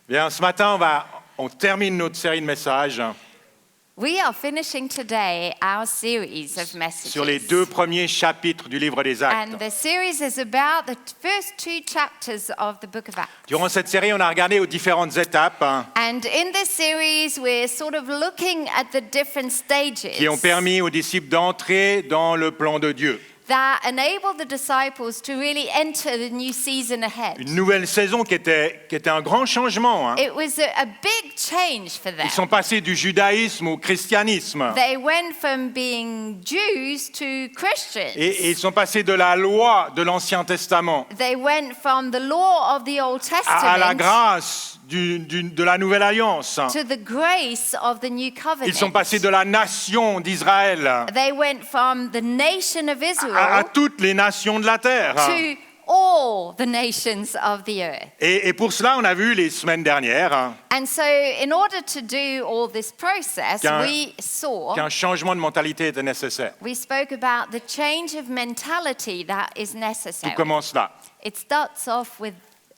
Bien, ce matin, on termine notre série de messages We are finishing today our series of messages. sur les 2 premiers chapitres du livre des Actes. And the series is about the first 2 chapters of the book of Acts. Durant cette série, on a regardé aux différentes étapes And in this series, we're sort of looking at the different stages qui ont permis aux disciples d'entrer dans le plan de Dieu. that enable the disciples to really enter the new season ahead. Une nouvelle saison qui était un grand changement. It was a big change for them. Ils sont passés du judaïsme au christianisme. They went from being Jews to Christians. Et ils sont passés de la loi de l'Ancien Testament They went from the law of the Old à la Testament grâce de la Nouvelle Alliance. to the grace of the new covenant. Ils sont passés de la nation d'Israël They went from the nation of à Israel toutes les nations de la terre. to all the nations of the earth. Et pour cela, on a vu les semaines dernières And so, in order to do all this process, Qu'un- we saw, qu'un changement de mentalité était nécessaire. we spoke about the change of mentality that is Tout necessary. commence là. It starts off with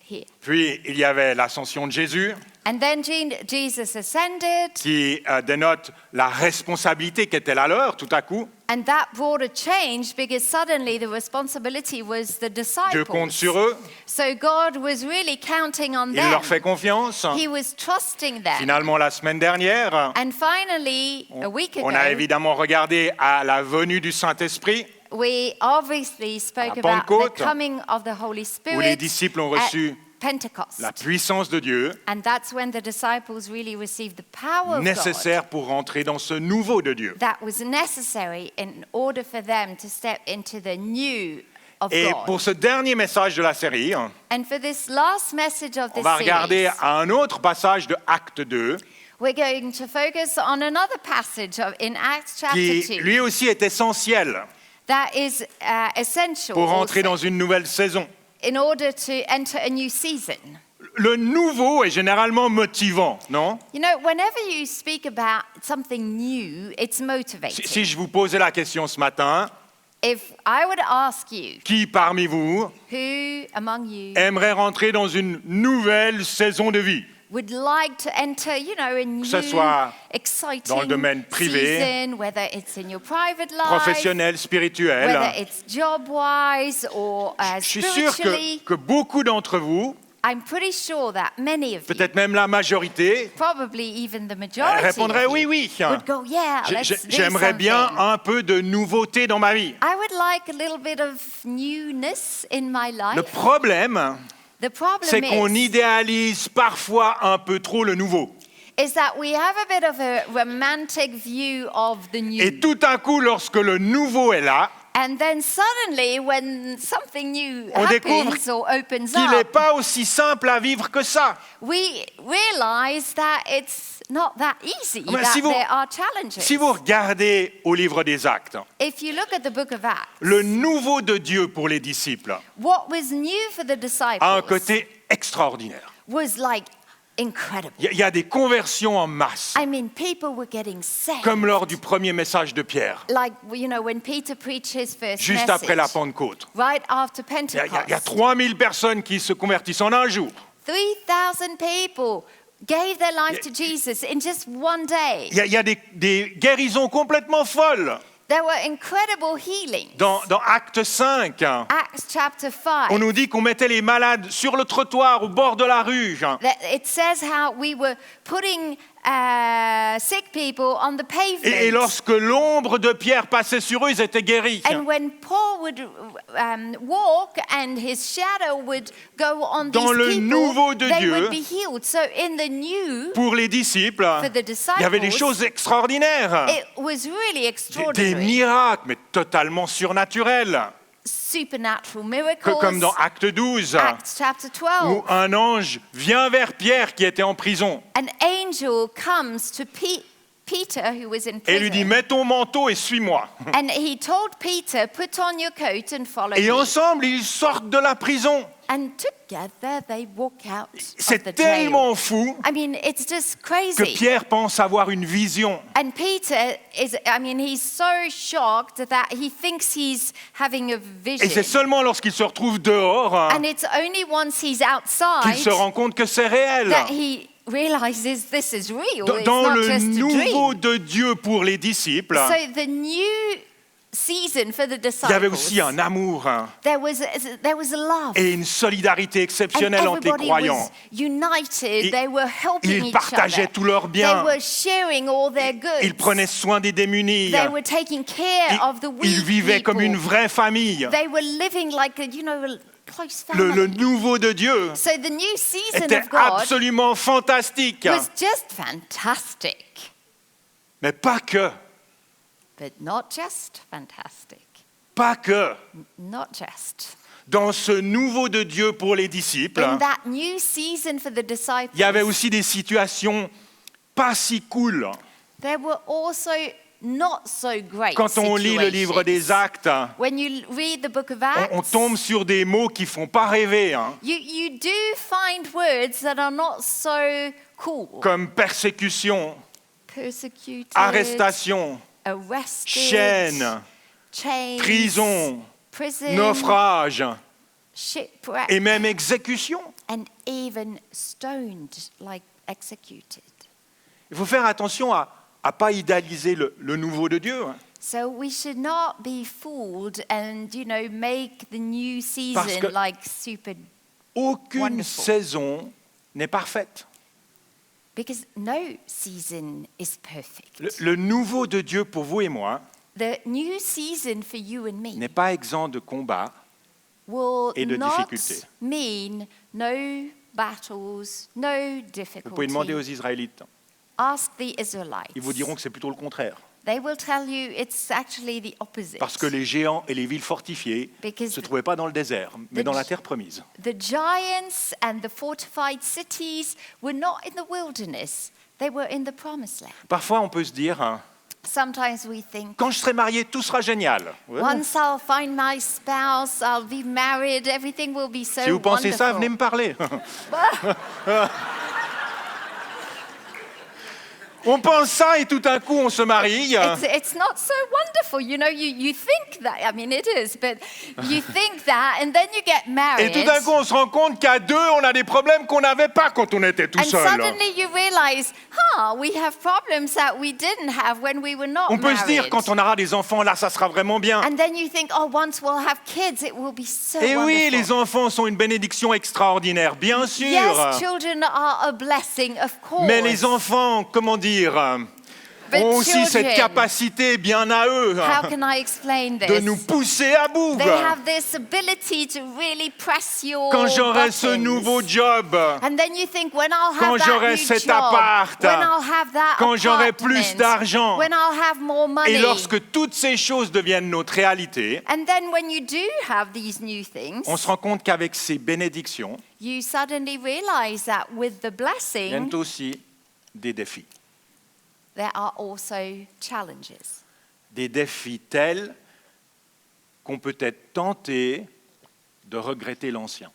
here. Puis, il y avait l'ascension de Jésus And then Jesus ascended, qui dénote la responsabilité qui était la leur tout à coup. and that brought a change because suddenly the responsibility was the Dieu compte disciples. sur eux, So God was really counting on il them. leur fait confiance. He was trusting them. Finalement, la semaine dernière, And finally, a week ago, on a évidemment regardé à la venue du Saint-Esprit, we obviously spoke À about the Pentecôte, coming of the Holy où les Spirit disciples ont at reçu Pentecost. la puissance de Dieu And that's when the disciples really received the power of God nécessaire pour rentrer dans ce nouveau de Dieu. that was necessary in order for them to step into the new of Et God. pour ce dernier message de la série, And for this last message of on this va regarder series, un autre passage de Acte 2 we're going to focus on another passage in Acts chapter qui 2 lui aussi est essentiel that is essential pour rentrer also dans une nouvelle saison. in order to enter a new season. Le nouveau est généralement motivant, non? You know, whenever you speak about something new, it's motivating. Si je vous posais la question ce matin, If I would ask you, qui parmi vous who among you aimerait rentrer dans une nouvelle saison de vie? would like to enter, you know, a new, ce soit exciting dans le domaine privé, season, whether it's in your private life, Professionnel, whether spirituel. it's job-wise or Je suis sûr spiritually. que beaucoup d'entre vous, I'm pretty sure that many of you, peut-être même la majorité, probably even the majority répondraient of oui, you, oui. would go, yeah, let's do J'aimerais bien something. un peu de nouveauté dans ma vie. I would like a little bit of newness in my life. Le problème, The problem c'est qu'on is idéalise parfois un peu trop le nouveau. that we have a bit of a romantic view of the new. Et tout à coup, lorsque le nouveau est là, And then suddenly, when something new on découvre happens or opens qu'il n'est up, pas aussi simple à vivre que ça. we realize that it's not that easy, Mais that si vous- there are challenges. Si vous regardez au livre des Actes, If you look at the book of Acts, le nouveau de Dieu pour les disciples what was new for the disciples a un côté extraordinaire. was like incredible. Il y a des conversions en masse, I mean, people were getting saved. comme lors du premier message de Pierre, Like, you know, when Peter preached his first juste message, après la Pentecôte. right after Il y Pentecost. a 3000 personnes qui se convertissent en un jour. 3,000 people gave their life to Jesus in just one day. Il y a des guérisons complètement folles. There were incredible healings. Dans Acte 5, Acts chapter 5. on nous dit qu'on mettait les malades sur le trottoir, au bord de la rue. That it says how we were putting sick people on the pavement. Et lorsque l'ombre de Pierre passait sur eux, ils étaient guéris. And when Paul would walk and his shadow would go on Dans these le people, nouveau de they Dieu, would be healed. So in the new, Pour les disciples, the il y avait des disciples, choses extraordinaires. it was really Des extraordinary. miracles, mais totalement surnaturels. Supernatural miracles. Comme dans Acte 12, Acts chapter 12. où un ange vient vers Pierre qui était en prison. An angel comes to Peter, who was in et lui dit, prison, mets ton manteau et suis-moi. and he told Peter, put on your coat and follow Et me. ensemble, ils sortent de la prison. And together they walk out of the C'est jail. tellement fou I mean, it's just que crazy. Pierre pense avoir une vision. And Peter is, I mean, he's so shocked that he thinks he's having a Et c'est vision. seulement lorsqu'il se retrouve dehors And it's only once he's qu'il outside se rend compte que c'est réel. that he realizes this is real. It's Dans not le just a nouveau dream. de Dieu pour les disciples, So the new season for the il y avait aussi disciples, un amour there was a love. et une solidarité And exceptionnelle entre les everybody croyants. was united. Ils- They were helping Ils each partageaient other. tous leurs They biens. were sharing all their goods. Ils prenaient soin des démunis. They were taking care of the weak Ils vivaient comme une people. vraie famille. They were living like a, a close Le family. nouveau de Dieu So the new season était of God absolument fantastique. was just fantastic, Mais pas que. but not just fantastic. Pas que. Not just. Dans ce nouveau de Dieu pour les disciples, In that new season for the disciples, il y avait aussi des situations pas si cool. there were also not so great Quand on lit le livre des situations. Actes, When you read the book of on Acts, tombe sur des mots qui font pas rêver, hein, you do find words that are not so cool. comme persécution, Persecuted, arrestation, arrested, chaîne, chains, prison, prison, naufrage shipwreck, et même exécution. and even stoned, like executed. Il faut faire attention à pas idéaliser le nouveau de Dieu, hein, So we should not be fooled and, make the new Parce que- season like super, aucune Wonderful. saison n'est parfaite. because no season is perfect. Le nouveau de Dieu pour vous et moi The new season for you and me n'est pas exempt de combats will et de not difficultés. mean no battles, no Vous pouvez demander aux difficulty. Israélites. Ask the Israelites. Ils vous diront que c'est plutôt le contraire. They will tell you it's actually the opposite. Parce que les géants et les villes fortifiées ne Because se trouvaient pas dans le désert, mais the- dans la terre promise. The giants and the fortified cities were not in the wilderness, they were in the promised land. Parfois, on peut se dire, hein, Sometimes we think, quand je serai marié, tout sera génial. Ouais. once I'll find my spouse, I'll be married, everything will be so Si vous pensez wonderful. ça, venez me parler. On pense ça et tout d'un coup, on se marie. It's not so wonderful. You think that, I mean, it is, but you think that, and then you get Et married. tout d'un coup, on se rend compte qu'à deux, on a des problèmes qu'on n'avait pas quand on était tout And seul. suddenly you realize, we have problems that we didn't have when we were not On peut married. se dire, quand on aura des enfants, là, ça sera vraiment bien. And then you think, once we'll have kids, it will be so Et wonderful. oui, les enfants sont une bénédiction extraordinaire, bien sûr. Yes, children are a blessing, of course. Mais les enfants, comment dire, But ont aussi cette children, capacité bien à eux how can I explain this? de nous pousser à bout. They have this ability to really press your Quand j'aurai ce buttons. nouveau job, And then you think, when I'll Quand have that j'aurai new cet job, appart, when I'll have that quand j'aurai plus apartment, d'argent, when I'll have more money. et lorsque toutes ces choses deviennent notre réalité, And then when you do have these new things, on se rend compte qu'avec ces bénédictions, you suddenly realize that with the blessing, viennent aussi des défis. there are also challenges. Des défis tels qu'on peut être tenté de regretter l'ancien.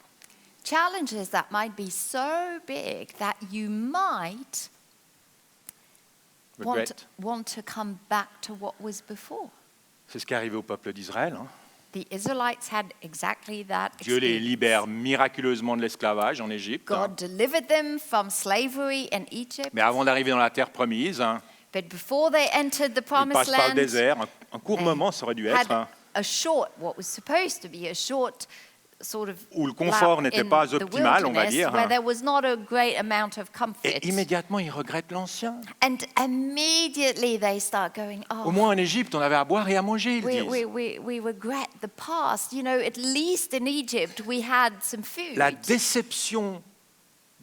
Challenges that might be so big that you might Regret. want to come back to what was before. C'est ce qui est arrivé au peuple d'Israël, hein. The Israelites had exactly that Dieu les experience. libère miraculeusement de l'esclavage en Égypte. God delivered them from slavery in Egypt, Mais avant d'arriver dans la terre promise, hein, but before they entered the ils promised passent par le land, désert. Un court moment, ça aurait dû être, had hein, what was supposed to be a short sort of où le confort lap n'était in pas the optimal, on va wilderness, dire, where hein. there was not a great amount of comfort. Et immédiatement, ils regrettent l'ancien. And immediately they start going, Au moins en Égypte, on avait à boire et à manger, ils we disent. regret the past. At least in Egypt we had some food. La déception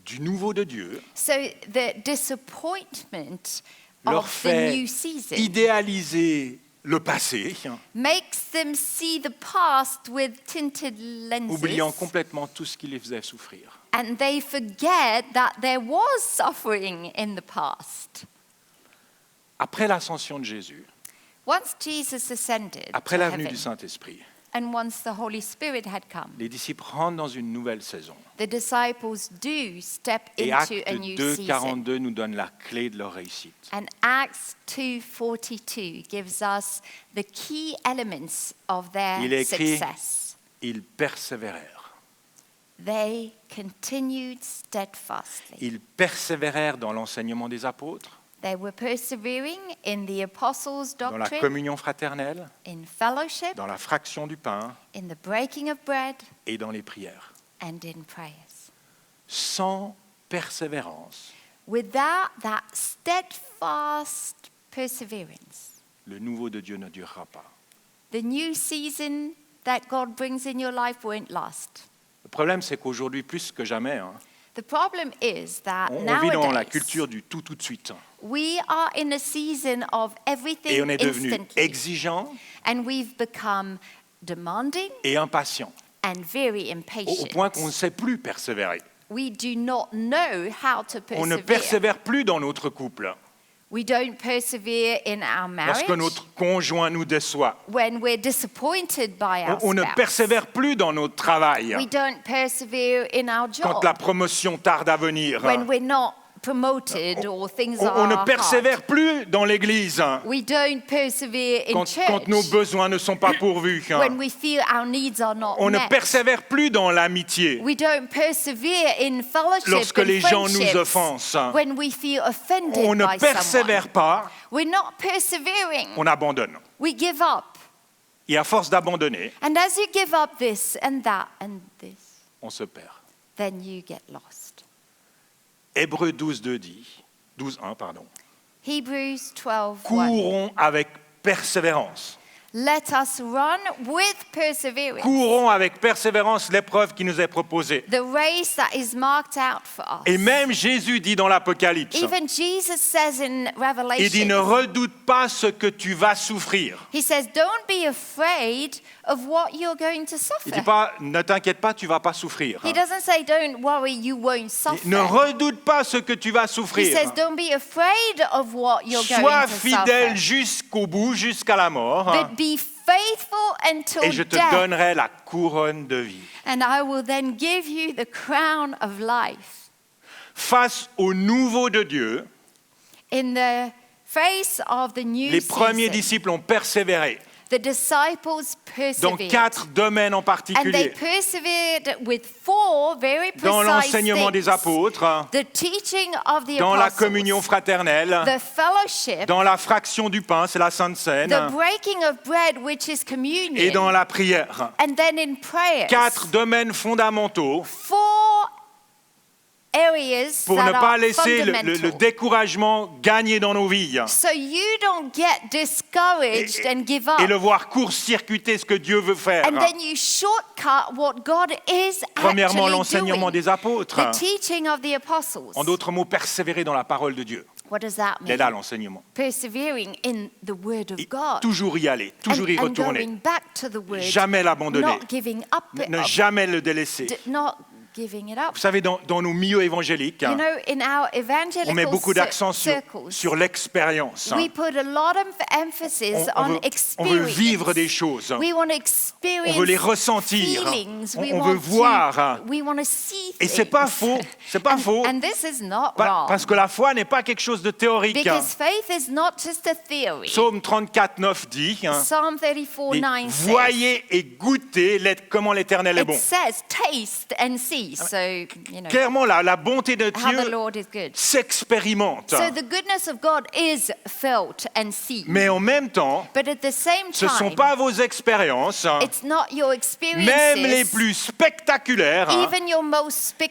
du nouveau de Dieu So the disappointment leur of the fait new season idéaliser le passé, makes them see the past with tinted lenses. oubliant complètement tout ce qui les faisait souffrir. And they forget that there was suffering in the past. après l'ascension de Jésus, Once Jesus ascended après to la venue heaven, du Saint-Esprit, and once the Holy Spirit had come, les disciples rentrent dans une nouvelle saison. the disciples do step Et into Acte a new 2, season. 42 nous donne la clé de leur réussite. And Acts 2:42 gives us the key elements of Il est their écrit, success. ils persévérèrent. They continued steadfastly. Ils persévérèrent dans l'enseignement des apôtres, They were persevering in the apostles' dans la doctrine, communion fraternelle, in fellowship, dans la fraction du pain in the breaking of bread, et dans les prières. and in prayers. Sans persévérance, Without that steadfast perseverance, le nouveau de Dieu ne durera pas. the new season that God brings in your life won't last. Le problème, c'est qu'aujourd'hui, plus que jamais, The problem is that on vit dans la nowadays culture du tout de suite. we are in a season of Et everything on est devenu instantly, exigeant and we've become demanding et impatient, and very au impatient. point qu'on ne sait plus persévérer. We do not know how to On ne persevere. persévère plus dans notre couple We don't persevere in our marriage lorsque notre conjoint nous déçoit. when we're disappointed by our On ne spouse. persévère plus dans notre travail We don't persevere in our quand job la promotion tarde à venir. when we're not promoted or things On ne are persévère hard. plus dans l'Église We don't persevere in quand church nos besoins ne sont pas pourvus. when we feel our needs are not On ne met. persévère plus dans l'amitié We don't persevere in fellowship lorsque and les gens nous friendships offensent. when we feel offended On ne by persévère someone. pas, We're not persevering. on abandonne. We give up. Et à force d'abandonner, And as you give up this and that and this, on se perd. then you get lost. Hébreux 12:2 dit, 12:1, pardon. Hebrews 12:1. Courons avec persévérance. Let us run with perseverance Courons avec persévérance l'épreuve qui nous est proposée. the race that is marked out for us. Et même Jésus dit dans l'Apocalypse, Even Jesus says in il dit ne Revelation, redoute pas ce que tu vas souffrir. he says, don't be afraid of what you're going to Il suffer. dit pas ne t'inquiète pas, tu vas pas souffrir. He doesn't say, don't worry, you won't suffer. Ne redoute pas ce que tu vas He souffrir. says, don't be afraid of what you're going Sois to fidèle suffer. jusqu'au bout, jusqu'à la mort, But be faithful until et je te death, donnerai la couronne de vie. and I will then give you the crown of life. Face au nouveau de Dieu, In the face of the new les premiers season, disciples ont persévéré the disciples dans persevered. 4 domaines en And they particulier. persevered with 4 very Dans precise l'enseignement des things. apôtres, The teaching of the dans la apostles, communion fraternelle, the fellowship, dans la fraction du pain, c'est la Sainte Seine, the breaking of bread, which is communion, et dans la prière. and then in prayers. 4 domaines fondamentaux 4 areas pour that ne pas are laisser le fundamental. découragement gagner dans nos vies So you don't get discouraged and give up. et le voir court-circuiter ce que Dieu veut faire. And then you shortcut what God is Premièrement, actually l'enseignement doing. des apôtres. The teaching of the apostles. En d'autres mots, persévérer dans la parole de Dieu. What does that Il est là mean? l'enseignement. Persevering in the word of Et God. toujours y aller, toujours y and retourner. going back to the word. Jamais l'abandonner. Not giving up Ne jamais le délaisser. not giving it up. Vous savez, dans nos milieux évangéliques, You know, in our evangelical on met beaucoup d'accent circles, sur l'expérience. we put a lot of emphasis On on veut experience. vivre des choses. We want to experience On veut les ressentir. feelings. We On want veut voir. We want to see Et c'est pas things. faux. C'est pas faux. And this is not wrong. Parce que la foi n'est pas quelque chose de théorique. Because faith is not just a theory. Psaume 34:9 dit, Psalm 34:9 says, voyez et goûtez comment l'Éternel est it bon. says, taste and see. So, you know, Clairement, la bonté de how the Dieu Lord is good. s'expérimente. So the goodness of God is felt and seen. Mais en même temps, But at the same ce ne sont time, pas vos expériences, it's not your experiences, même les plus spectaculaires, even your most qui vont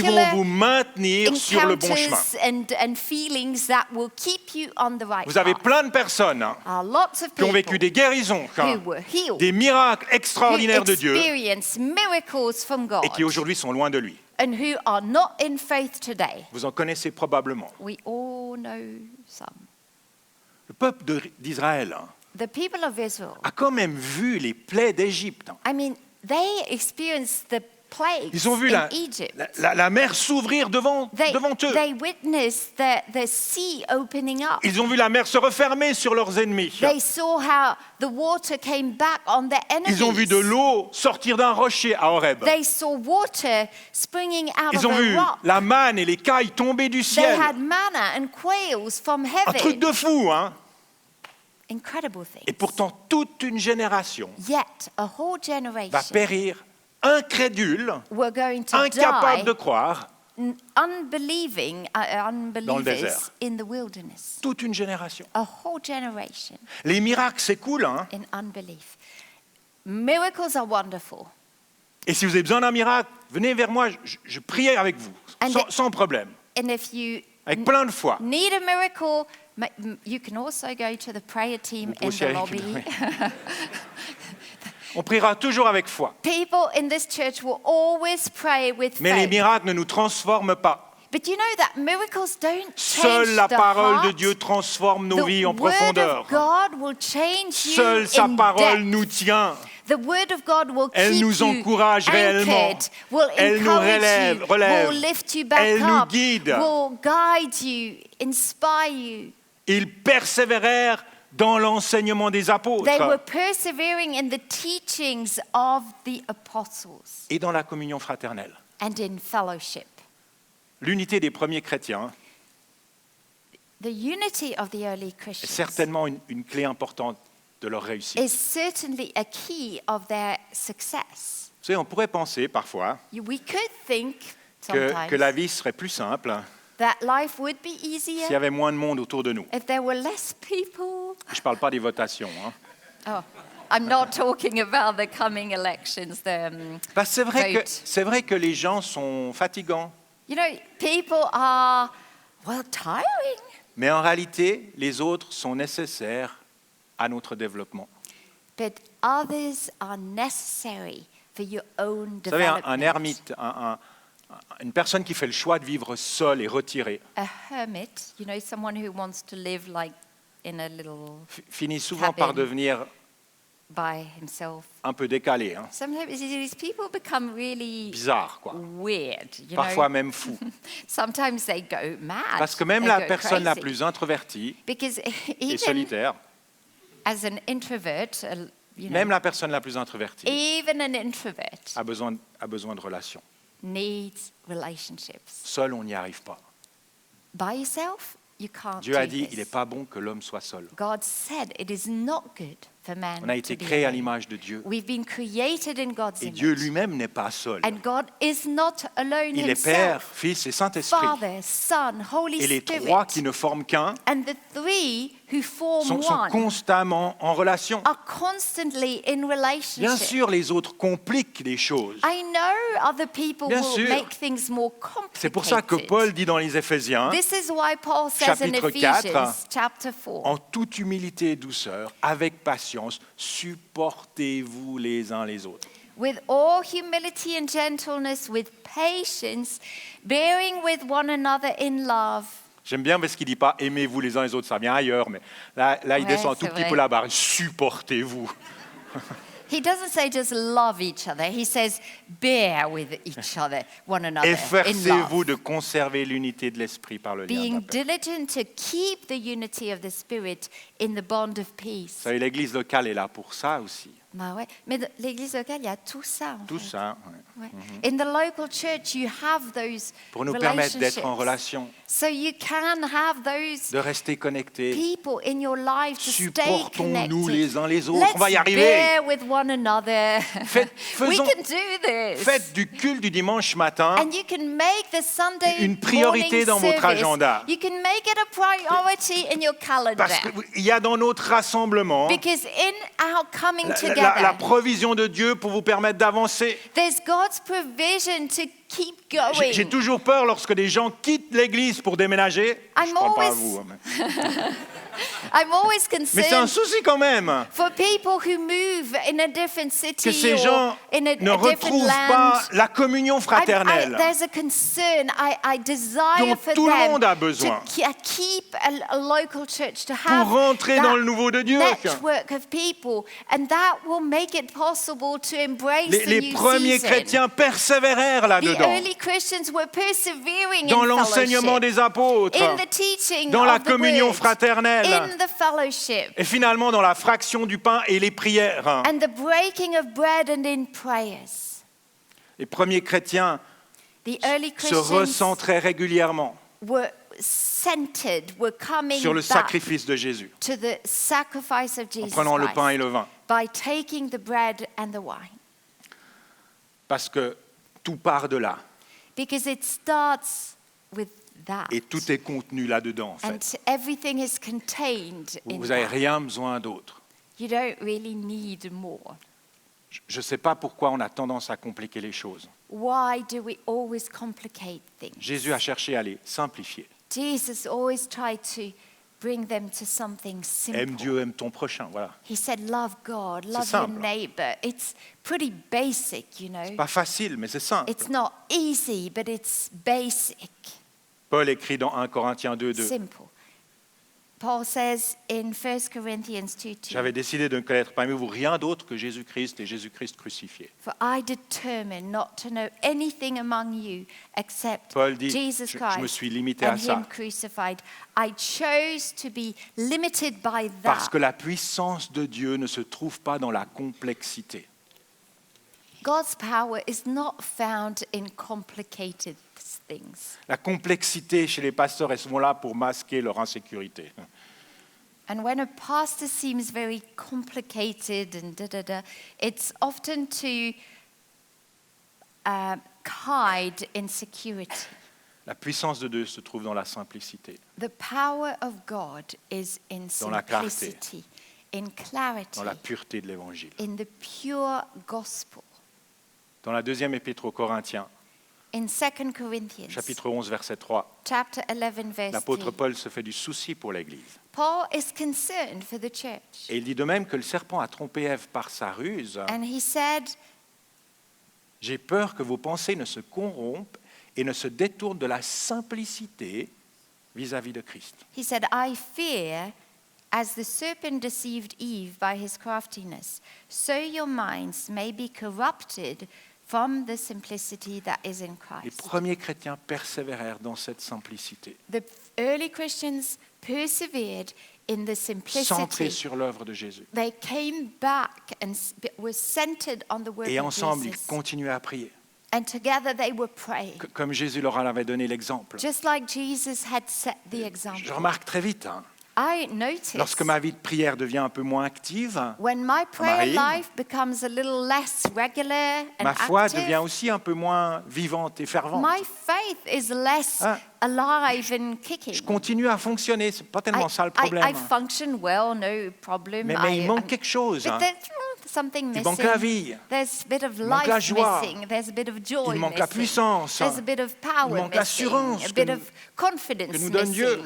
spectacular vous maintenir sur le bon chemin. encounters and feelings that will keep you on the right Vous avez path. plein de personnes Are lots of qui ont people vécu des guérisons, who were healed, des miracles who extraordinaires de Dieu experienced miracles from God, et qui aujourd'hui sont loin de lui. and who are not in faith today. Vous en connaissez probablement. We all know some. Le peuple d'Israël The people of Israel, a quand même vu les plaies d'Égypte. I mean, they experienced the plagues Ils ont vu in Egypt. la mer s'ouvrir devant eux. They witnessed the sea opening up. Ils ont vu la mer se refermer sur leurs ennemis. They saw how the water came back on their enemies. Ils ont vu de l'eau sortir d'un rocher à Horeb. They saw water springing out Ils of ont vu a rock. la manne et les cailles tomber du They ciel. had manna and quails from Un truc heaven. de fou, hein? Incredible things. Et pourtant, toute une génération Yet a whole va generation périr incrédule, were going to incapable die de croire. unbelieving unbelievers désert. in the wilderness. Toute une génération. A whole generation Les miracles, c'est cool, hein? in unbelief. Miracles are wonderful. Et si vous avez besoin d'un miracle, venez vers moi, je prie avec vous, And sans problème, And if you avec plein de foi. need a miracle, you can also go to the prayer team Vous in pouvez the aussi lobby. On priera toujours avec foi. People in this church will always pray with Mais les faith. miracles ne nous transforment pas. But you know that miracles don't Seule change la the parole de heart. Dieu transforme nos The vies en word profondeur. of God will change you Seule sa in parole depth. nous tient. The word of God will Elle keep nous you encourage réellement. anchored, will Elle nous encourage you, relève. will lift you back Elle nous up, guide. will guide you, inspire you. Ils persévérèrent dans l'enseignement des apôtres They were persevering in the teachings of the apostles et dans la communion fraternelle. and in fellowship. L'unité des premiers chrétiens The unity of the early est Christians certainement une clé importante de leur réussite. is certainly a key of their success. Vous savez, on pourrait penser parfois We could think que sometimes la vie serait plus simple that life would be easier s'il y avait moins de monde autour de nous. if there were less people. Je ne parle pas des votations. Hein. Oh, I'm not talking about the coming elections. Parce que Vote. c'est vrai que les gens sont fatigants. You know, people are, tiring. Mais en réalité, les autres sont nécessaires à notre développement. But others are necessary for your own Vous savez, development. un ermite, une personne qui fait le choix de vivre seule et retirée, A hermit, you know, someone who wants to live like in a little finit souvent par Cabine. devenir by himself. un peu décalé, hein, Sometimes these people become really bizarre, quoi. weird, you Parfois know. même fou. Sometimes they go mad. Parce que même they la go personne la crazy. plus introvertie Because et even solitaire, as an introvert, you know, même la personne la plus introvertie even an introvert a besoin de relations. needs relationships. Seul, on n'y arrive pas. By yourself, you can't Dieu a do dit, this. il n'est pas bon que l'homme soit seul. God said it is not good for man On a été to be créé à alone. l'image de Dieu. We've been created in God's Et image. Dieu lui-même n'est pas seul. And God is not alone Il est Père, himself. Fils et Saint-Esprit. Father, Son, Holy Et les Spirit. trois qui ne forment qu'un And the three who form sont one constamment en relation. are constantly in relationship. Bien sûr, les autres compliquent les choses. I know other people Bien will sûr. make things more complicated. C'est pour ça que Paul dit dans les Éphésiens, This is why Paul says in Chapitre Ephesians 4, chapter 4, en toute humilité et douceur, avec patience, supportez-vous les uns les autres. with all humility and gentleness, with patience, bearing with one another in love. J'aime bien parce qu'il ne dit pas aimez-vous les uns les autres, ça vient ailleurs, mais là il Ouais, descend un tout c'est petit vrai. peu la barre, supportez-vous. He doesn't say just love each other. He says bear with each other, one another in Efforcez-vous love. de conserver l'unité de l'esprit par le lien Being d'appel. diligent to keep the unity of the Spirit in the bond of Vous peace. savez, l'église locale est là pour ça aussi. Bah ouais. Mais dans l'église locale, il y a tout ça. En Tout fait. ça, ouais. Ouais. In the local church, you have those Pour nous permettre d'être en relationships. relation, So you can have those de rester connectés. people in your life to stay Supportons-nous connected. les uns les autres, Let's on va y arriver. bear with one another. We faisons- can do this. Faites du culte du dimanche matin And you can make the Sunday une priorité morning dans votre service. agenda. You can make it a priority in your calendar. parce qu'il y a dans notre rassemblement Because in our coming la together, provision de Dieu pour vous permettre d'avancer. there's God's provision to keep J'ai going. toujours peur lorsque des gens quittent l'église pour déménager. Je I'm ne parle pas à always- vous. Hein, mais I'm always Mais c'est un concerned souci quand même for people who move in a different que city ces gens or in a ne different retrouvent land. pas la communion fraternelle There's a concern. I desire dont for tout le them monde a to besoin keep a local church, to pour have rentrer dans that le nouveau de Dieu. network of people, and that will make it possible to embrace the Les new premiers season. chrétiens persévérèrent The là-dedans, early Christians were persevering dans in l'enseignement fellowship, des apôtres, in the teaching dans la of the communion word, fraternelle, in the fellowship, et finalement dans la fraction du pain et les prières. and the breaking of bread and in prayers. Les premiers chrétiens The early se Christians recentraient régulièrement were centered, were coming sur le back sacrifice de Jésus, to the sacrifice of en Jesus prenant le pain et Christ le vin. by taking the bread and the wine. Parce que tout part de là, Because it starts with that. et tout est contenu là-dedans, en And fait. everything is contained in Vous n'avez that. rien besoin d'autre. You don't really need more. Je ne sais pas pourquoi on a tendance à compliquer les choses. Why do we always complicate things? Jésus a cherché à les simplifier. Jesus always tried to bring them to something Aime simple. Dieu, aime ton prochain, voilà. He said, love God, love your simple. neighbor. It's pretty basic, you know. Pas facile, mais c'est simple. It's not easy, but it's basic, Paul écrit dans 1 Corinthiens 2, 2. simple. Paul says in 1 Corinthians 2:2, J'avais décidé de ne connaître parmi vous rien d'autre que Jésus-Christ et Jésus-Christ crucifié. for I determined not to know anything among you except Paul dit, Jesus je Christ me suis limité à and ça. Him crucified. I chose to be limited by Parce that. que la puissance de Dieu ne se trouve pas dans la complexité. God's power is not found in complicated things. La complexité chez les pasteurs est souvent là pour masquer leur insécurité. And when a pastor seems very complicated and it's often to hide insecurity. La puissance de Dieu se trouve dans la simplicité, The power of God is in Dans la clarté. simplicity, in clarity, dans la pureté de l'Évangile. in the pure gospel. Dans la deuxième épître aux Corinthiens, In 2 Corinthians, chapitre 11, verset 3, chapter 11, verse l'apôtre 3, Paul se fait du souci pour l'Église. Paul is concerned for the church. Et il dit de même que le serpent a trompé Ève par sa ruse. And he said, J'ai peur que vos pensées ne se corrompent et ne se détournent de la simplicité vis-à-vis de Christ. he said, I fear, as the serpent deceived Eve by his craftiness, so your minds may be corrupted from the simplicity that is in Les Christ. premiers chrétiens persévérèrent dans cette simplicité, The early Christians persevered in the centrés simplicity. sur l'œuvre de Jésus. They came back and were centered on the work Et of ensemble, ils Jesus. continuaient à prier, And together they were praying, comme Jésus leur en avait donné l'exemple. just like Jesus had set the Je example. remarque très vite, I noticed lorsque ma vie de prière devient un peu moins active, when my prayer m'arrive, life becomes a little less regular and ma foi active, devient aussi un peu moins vivante et fervente. my faith is less Ah. alive and kicking. Je continue à fonctionner, c'est pas tellement ça le problème. I function well, no problem. Mais il manque quelque chose. But there's something Il missing. manque la vie. There's a bit of manque life la joie. missing. There's a bit of joy Il manque la missing. puissance. There's a bit of power Il manque missing. l'assurance A que bit nous- of confidence que nous donne missing. Dieu.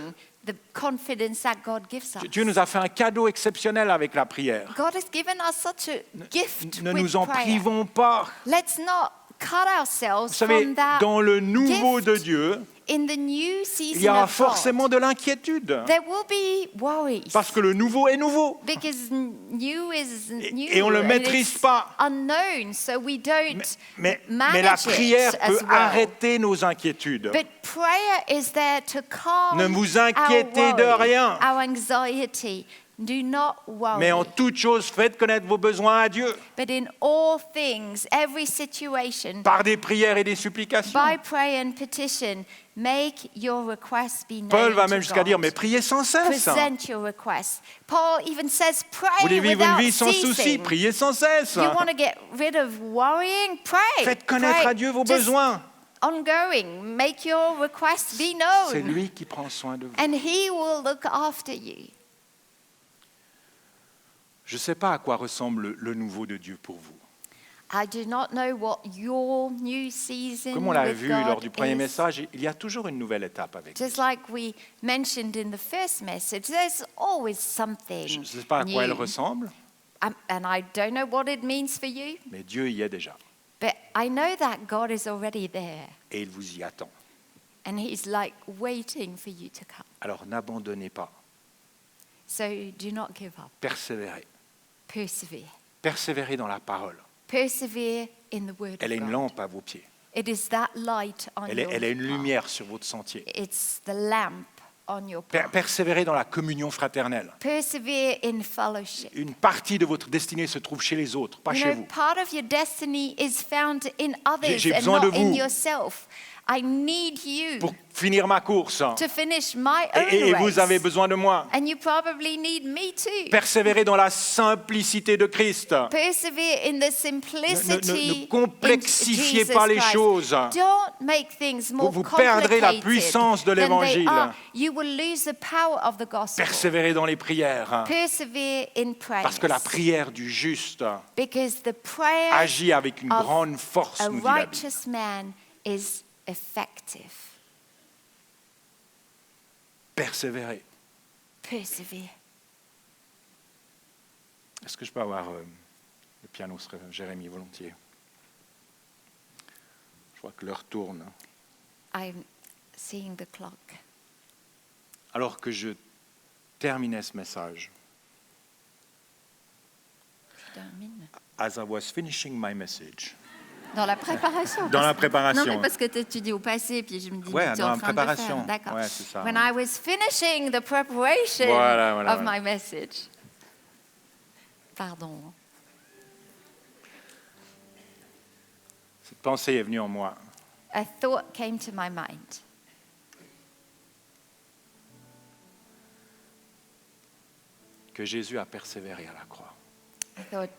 The confidence that God gives us. Dieu nous a fait un cadeau exceptionnel avec la prière. God has given us such a gift Ne with nous en prayer. privons pas. Let's not cut ourselves Vous savez, from that dans le nouveau gift. de Dieu, In the new il season y aura of forcément God, de l'inquiétude. there will be worries. Parce que le nouveau est nouveau. Because new is new. Et on ne le and maîtrise it's pas. Unknown, so we don't Mais manage la prière it peut as well. arrêter nos inquiétudes. But prayer is there to calm Ne vous inquiétez our de worry, rien. our anxiety. Do not worry. Mais en toute chose, faites connaître vos besoins à Dieu But in all things, every situation, par des prières et des supplications. by prayer and petition, make your requests be known Paul va to même jusqu'à dire, God. mais priez sans cesse. Present your requests. Paul even says, Vous pray voulez vivre une without vie sans souci, ceasing. priez sans cesse. You want to get rid of worrying? Pray. Faites connaître Pray. à Dieu vos Just besoins. ongoing. Make your requests be C'est known. lui qui prend soin de vous. And he will look after you. Je ne sais pas à quoi ressemble le nouveau de Dieu pour vous. I do not know what your new season Comme on l'a with vu God lors du premier is. message, il y a toujours une nouvelle étape avec Just Dieu. like we mentioned in the first message, there's always something Je ne sais pas à quoi elle new. ressemble, And I don't know what it means for you, mais Dieu y est déjà. but I know that God is already there. Et il vous y attend. And he's like waiting for you to come. Alors n'abandonnez pas. So do not give up. Persévérez. Persevere. Persévérez dans la parole. Persevere in the word Elle est of une God. lampe à vos pieds. It is that light on Elle your est une path. lumière sur votre sentier. It's the lamp on your path. Persévérez dans la communion fraternelle. Persevere in fellowship. Une partie de votre destinée se trouve chez les autres, pas You chez know, vous. part of your destiny is found in others J'ai and besoin not de in vous. yourself. I need you Pour finir ma course. to finish my own Et vous race. avez besoin de moi. And you probably need me too. Persévérez dans la simplicité de Christ. Persevere in the simplicity Ne complexifiez in Jesus pas les Christ. choses. Don't make things more Vous perdrez la complicated puissance de than they l'évangile. are. You will lose the power of the gospel. Persévérez dans les prières. Persevere in prayers. Parce que la prière du juste Because the prayer agit avec une of grande force, a nous dit la Bible. righteous man is effective. Persévérez. Persevere. Est-ce que je peux avoir le piano, Jérémie, volontiers? Je vois que l'heure tourne. I'm seeing the clock. Alors que je terminais ce message, Je termine. as I was finishing my message, Dans la préparation. Dans la préparation. Non, mais parce que tu dis au passé, puis je me dis, Ouais, tu es dans en la train de le faire. préparation. D'accord. Ouais, c'est ça, When ouais. I was finishing the preparation Voilà, of my message. Pardon. cette pensée est venue en moi. A thought came to my mind. Que Jésus a persévéré à la croix. I thought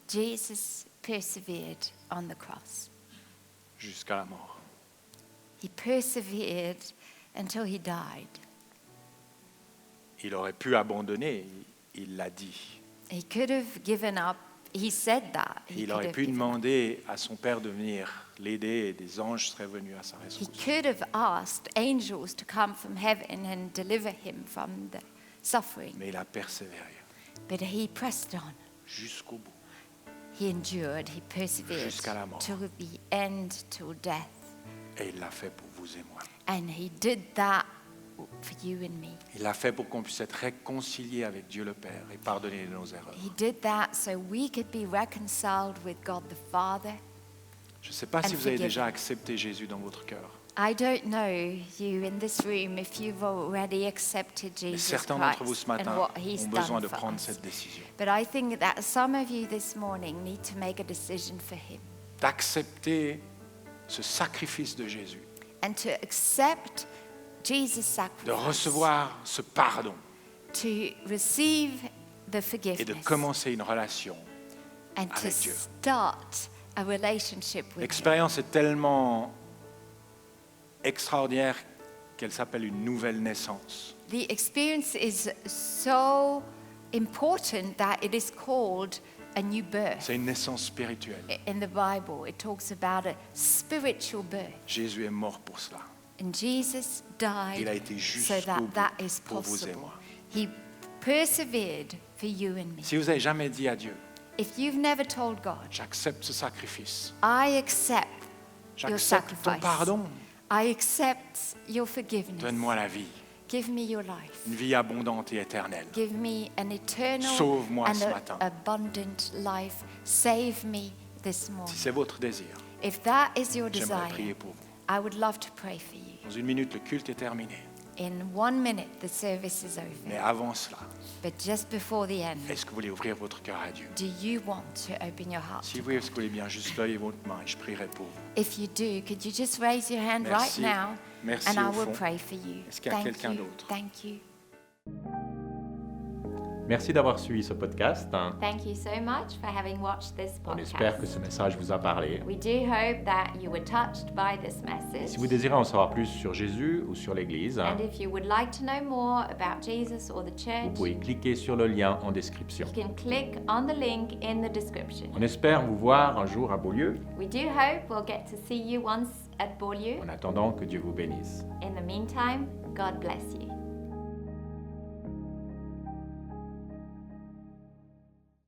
Jesus persevered on the cross. Jusqu'à la mort. He persevered until he died. Il aurait pu abandonner, il l'a dit. He could have given up. He said that. He Il could aurait have pu given up. demander à son Père de venir l'aider et des anges seraient venus à sa He rescousse. could have asked angels to come from heaven and deliver him from the suffering. Mais il a persévéré But he pressed on. jusqu'au bout. He endured. He persevered Jusqu'à la mort. till the end, till death. Et il l'a fait pour vous et moi. And he did that for you and me. Il l'a fait pour qu'on puisse être réconciliés avec Dieu le Père et pardonner nos erreurs. He did that so we could be reconciled with God the Father. Je ne sais pas si And vous avez forgiven. déjà accepté Jésus dans votre cœur. I don't know you in this room if you've already accepted Mais Jesus certains d'entre vous Christ ce matin and what he's ont besoin done de for prendre us. cette décision. But I think that some of you this morning need to make a decision for him D'accepter ce sacrifice de Jésus. and to accept Jesus' De sacrifice, recevoir ce pardon to receive the et de forgiveness commencer une relation. and to avec Dieu. start a relationship with him. L'expérience est tellement extraordinaire qu'elle s'appelle une nouvelle naissance. The experience is so important that it is called a new birth. C'est une naissance spirituelle. In the Bible, it talks about a spiritual birth. Jésus est mort pour cela. And Jesus died Il a été so jusqu'au that bout that is pour vous et possible. moi. He persevered for you and me. Si vous n'avez jamais dit à Dieu, If you've never told God, j'accepte ce sacrifice, I accept your j'accepte ton sacrifice. pardon, I accept your forgiveness. donne-moi la vie, Give me your life. une vie abondante et éternelle. Give me an eternal Sauve-moi and ce matin. abundant life. Save me this Si morning. c'est votre désir, If that is your j'aimerais desire, prier pour vous. I would love to pray for you. Dans une minute, le culte est terminé. In 1 minute, the service is Mais over. avant cela, But just before the end, est-ce que vous voulez ouvrir votre cœur à Dieu? do you want to open your heart? Si oui, est-ce que vous voulez bien juste lever votre main et je prierai pour vous. If you do, could you just raise your hand Merci. right now Merci and I au will fond. pray for you. Est-ce qu'il y a Thank quelqu'un you. d'autre? Thank you. Merci d'avoir suivi ce podcast. Thank you so much for having watched this On espère que podcast. ce message vous a parlé. We do hope that you were touched by this message. Si vous désirez en savoir plus sur Jésus ou sur l'Église, And if you would like to know more about Jesus or the vous church, pouvez cliquer sur le lien en description. you can click on the link in the description. On espère vous voir un jour à Beaulieu. We do hope we'll get to see you once at Beaulieu. En attendant, que Dieu vous bénisse. In the meantime, God bless you.